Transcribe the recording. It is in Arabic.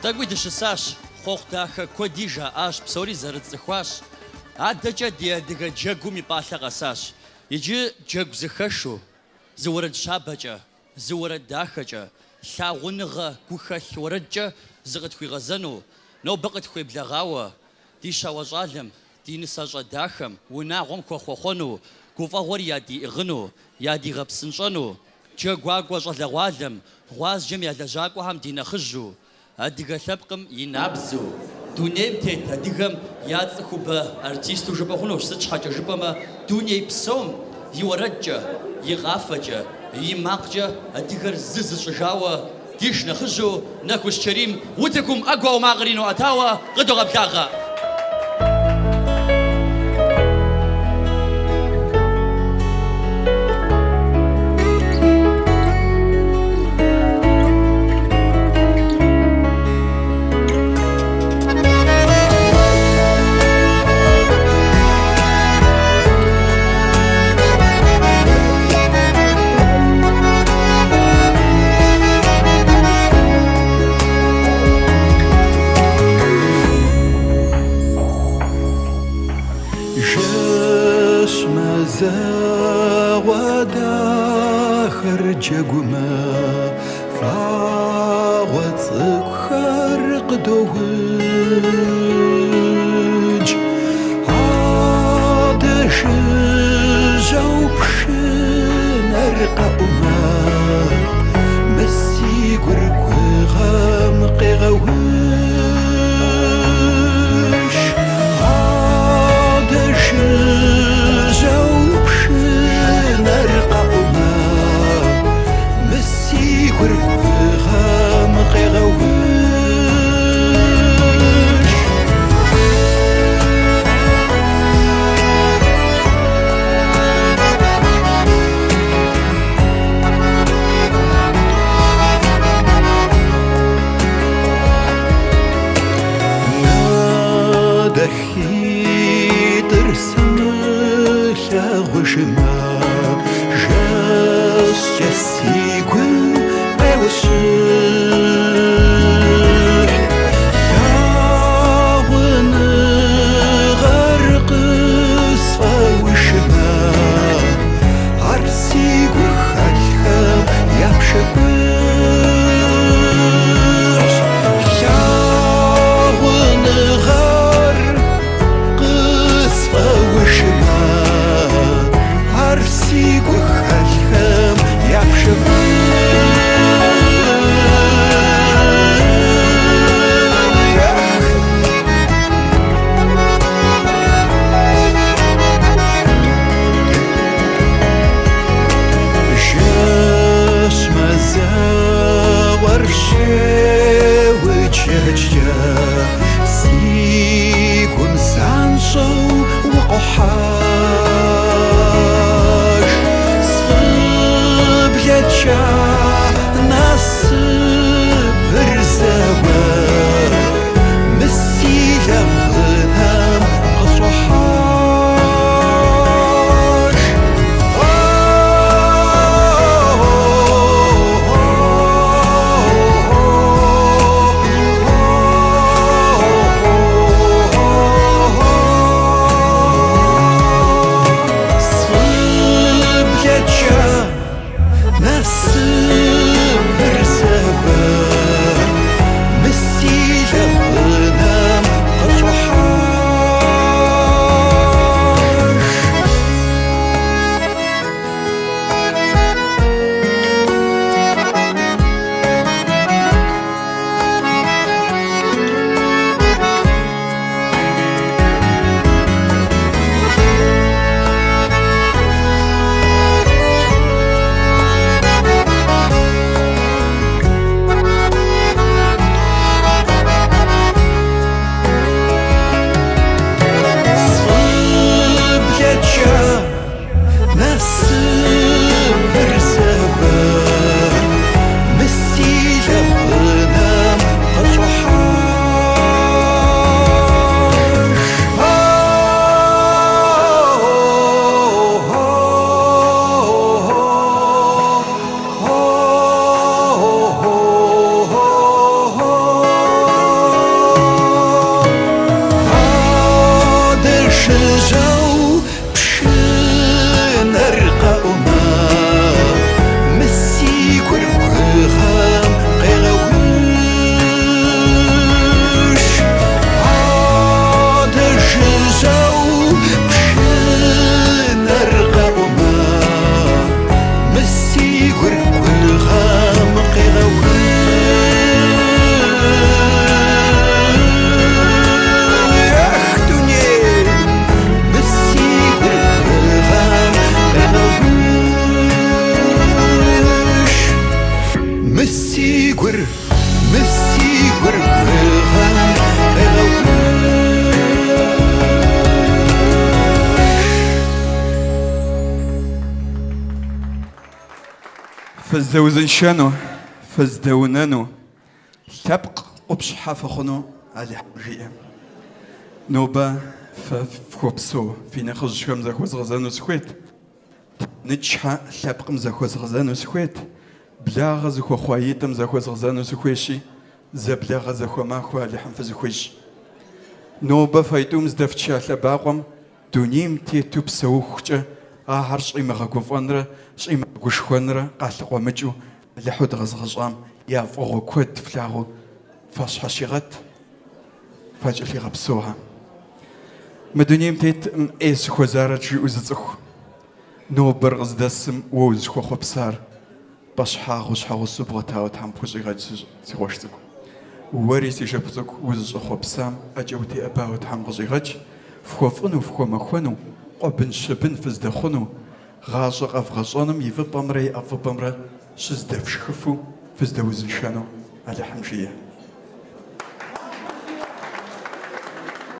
Тагуй дыщысащ, хъуэхъу дахэ куэди жаӏащ, псори зэрыцӏыхуащ. Адэкӏэ ди адыгэ джэгум и пӏалъэ къэсащ. Иджы джэгу зыхэшу, зыуэрэд щабэкӏэ, зыуэрэд дахэкӏэ, лъагъуныгъэ гу хэлъ уэрэдкӏэ зыкъытхуигъэзэну, нобэ къытхуеблэгъауэ, ди щауэ щӏалэм, ди нысэ дахэм, унагъуэм хуэхъуэхъуэну, гуфӏэгъуэр ядиӏыгъыну, ядигъэпсынщӏэну, джэгуакӏуэ щӏалэгъуалэм, гъуазджэм я лэжьакӏуэхэм ди нэхъыжьу, адыгэ лъэпкъым и набдзу, дунейм тет адыгэм я цӏыхубэ артисту жыпӏэ хъунущ. Сыт щхьэкӏэ жыпӏэмэ, дуней псом и уэрэдкӏэ, и къафэкӏэ, и макъкӏэ адыгэр зы зыщӏыжауэ, диш нэхъыжьу, нэхущ Черим утыкум ӏэгуэу макъырину ӏэтауэ къыдогъэблагъэ. زواداخر جگوما فاوت خرق دوج عادش جوبشن ارقاوما مسي قرقغم قغوش عادش فزدوزنشانو فزدونانو لبق وبشحة فخنو على حمجية نوبة فكوبسو فينا خرج شكم زاكوز غزانو سكويت نتشحة لبق مزاكوز غزانو سكويت بلا غزكو خوايتم زاكوز غزانو سكويشي زبلا غزكو ماكو على حنفز خويش نوبة فايتوم زدفتشا لباقم دونيم تيتو بسوخجة هرش قيمة غوفانرا شقيمة غوشخوانرا قاتل مجو لحود غزغزام يا فوغو كود فلاغو فاش حشيغت فاجأ لي غبسوها مدونيم تيت ايس خوزارة جي وزتخو نوبر غزدسم ووز خو خبسار باش حاغو شحاغو سبغتاو تحم بوزي غاج سيغوشتكو وريسي شبتك وز خو بسام اجوتي اباو تحم غزي غاج فخوفنو فخو مخونو قبن شبن فزدخونو غاشق افغشانم يفي بامري افي بامرا شزدف شخفو فزدوزنشانو على حمشيه